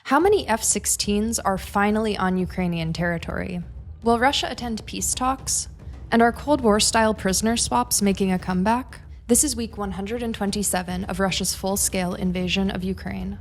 How many F-16s are finally on Ukrainian territory? Will Russia attend peace talks? And are Cold War-style prisoner swaps making a comeback? This is week 127 of Russia's full-scale invasion of Ukraine.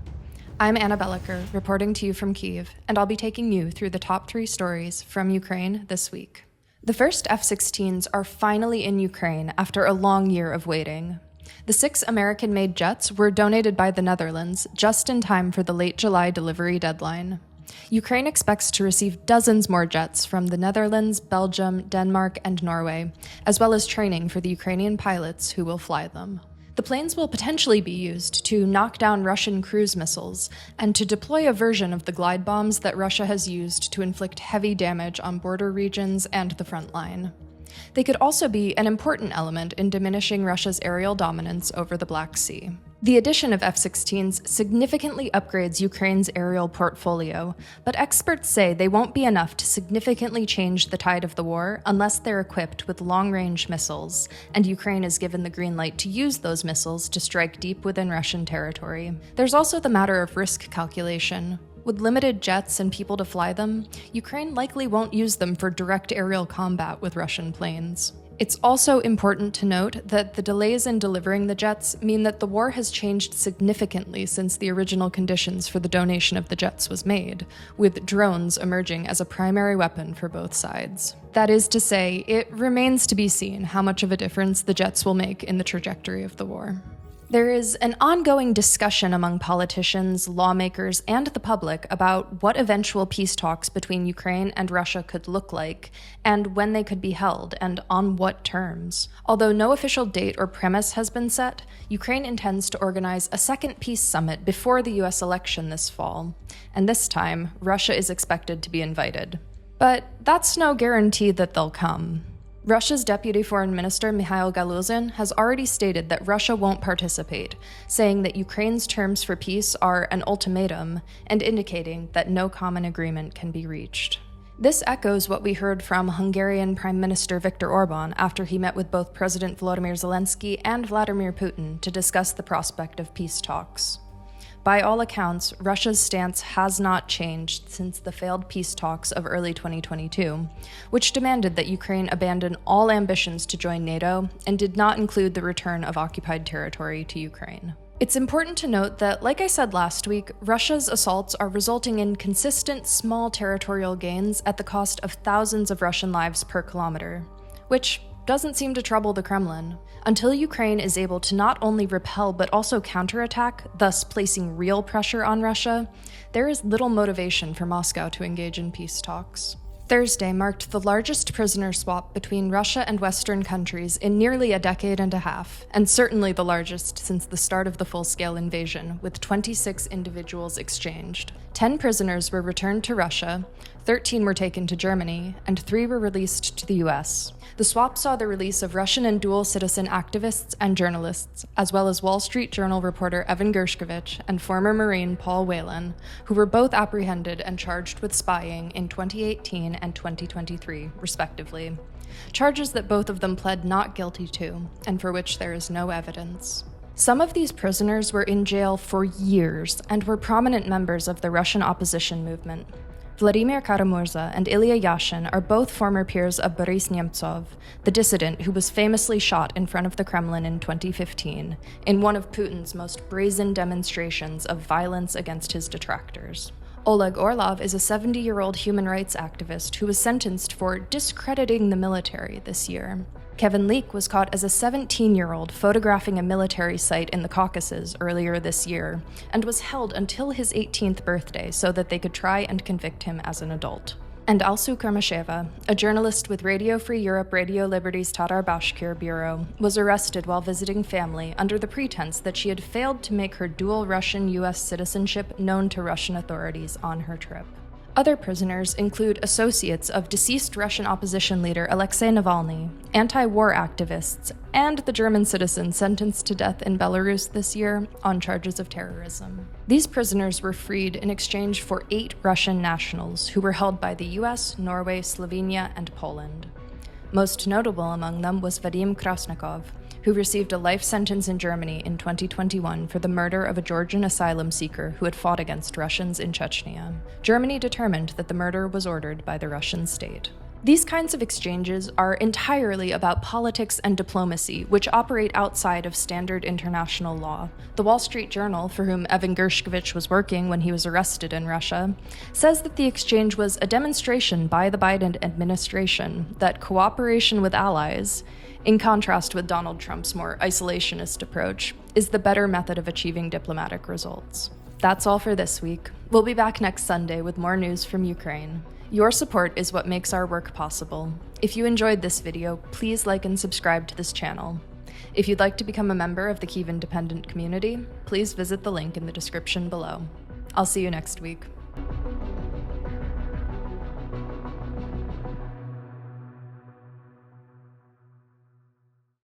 I'm Anna Belokur, reporting to you from Kyiv, and I'll be taking you through the top 3 stories from Ukraine this week. The first F-16s are finally in Ukraine after a long year of waiting. The 6 American-made jets were donated by the Netherlands just in time for the late July delivery deadline. Ukraine expects to receive dozens more jets from the Netherlands, Belgium, Denmark, and Norway, as well as training for the Ukrainian pilots who will fly them. The planes will potentially be used to knock down Russian cruise missiles and to deploy a version of the glide bombs that Russia has used to inflict heavy damage on border regions and the front line. They could also be an important element in diminishing Russia's aerial dominance over the Black Sea. The addition of F-16s significantly upgrades Ukraine's aerial portfolio, but experts say they won't be enough to significantly change the tide of the war unless they're equipped with long-range missiles, and Ukraine is given the green light to use those missiles to strike deep within Russian territory. There's also the matter of risk calculation. With limited jets and people to fly them, Ukraine likely won't use them for direct aerial combat with Russian planes. It's also important to note that the delays in delivering the jets mean that the war has changed significantly since the original conditions for the donation of the jets was made, with drones emerging as a primary weapon for both sides. That is to say, it remains to be seen how much of a difference the jets will make in the trajectory of the war. There is an ongoing discussion among politicians, lawmakers, and the public about what eventual peace talks between Ukraine and Russia could look like, and when they could be held, and on what terms. Although no official date or premise has been set, Ukraine intends to organize a second peace summit before the US election this fall, and this time, Russia is expected to be invited. But that's no guarantee that they'll come. Russia's Deputy Foreign Minister Mikhail Galuzin has already stated that Russia won't participate, saying that Ukraine's terms for peace are an ultimatum and indicating that no common agreement can be reached. This echoes what we heard from Hungarian Prime Minister Viktor Orban after he met with both President Volodymyr Zelensky and Vladimir Putin to discuss the prospect of peace talks. By all accounts, Russia's stance has not changed since the failed peace talks of early 2022, which demanded that Ukraine abandon all ambitions to join NATO and did not include the return of occupied territory to Ukraine. It's important to note that, like I said last week, Russia's assaults are resulting in consistent small territorial gains at the cost of thousands of Russian lives per kilometer, which doesn't seem to trouble the Kremlin. Until Ukraine is able to not only repel but also counterattack, thus placing real pressure on Russia, there is little motivation for Moscow to engage in peace talks. Thursday marked the largest prisoner swap between Russia and Western countries in nearly a decade and a half, and certainly the largest since the start of the full-scale invasion, with 26 individuals exchanged. 10 prisoners were returned to Russia, 13 were taken to Germany, and 3 were released to the US. The swap saw the release of Russian and dual-citizen activists and journalists, as well as Wall Street Journal reporter Evan Gershkovich and former Marine Paul Whelan, who were both apprehended and charged with spying in 2018 and 2023, respectively. Charges that both of them pled not guilty to, and for which there is no evidence. Some of these prisoners were in jail for years and were prominent members of the Russian opposition movement. Vladimir Kara-Murza and Ilya Yashin are both former peers of Boris Nemtsov, the dissident who was famously shot in front of the Kremlin in 2015, in one of Putin's most brazen demonstrations of violence against his detractors. Oleg Orlov is a 70-year-old human rights activist who was sentenced for discrediting the military this year. Kevin Leek was caught as a 17-year-old photographing a military site in the Caucasus earlier this year, and was held until his 18th birthday so that they could try and convict him as an adult. And Alsu Karmasheva, a journalist with Radio Free Europe Radio Liberty's Tatar Bashkir bureau, was arrested while visiting family under the pretense that she had failed to make her dual Russian-US citizenship known to Russian authorities on her trip. Other prisoners include associates of deceased Russian opposition leader Alexei Navalny, anti-war activists, and the German citizen sentenced to death in Belarus this year on charges of terrorism. These prisoners were freed in exchange for 8 Russian nationals who were held by the US, Norway, Slovenia, and Poland. Most notable among them was Vadim Krasnikov, who received a life sentence in Germany in 2021 for the murder of a Georgian asylum seeker who had fought against Russians in Chechnya. Germany determined that the murder was ordered by the Russian state. These kinds of exchanges are entirely about politics and diplomacy, which operate outside of standard international law. The Wall Street Journal, for whom Evan Gershkovich was working when he was arrested in Russia, says that the exchange was a demonstration by the Biden administration that cooperation with allies, in contrast with Donald Trump's more isolationist approach, is the better method of achieving diplomatic results. That's all for this week. We'll be back next Sunday with more news from Ukraine. Your support is what makes our work possible. If you enjoyed this video, please like and subscribe to this channel. If you'd like to become a member of the Kyiv Independent community, please visit the link in the description below. I'll see you next week.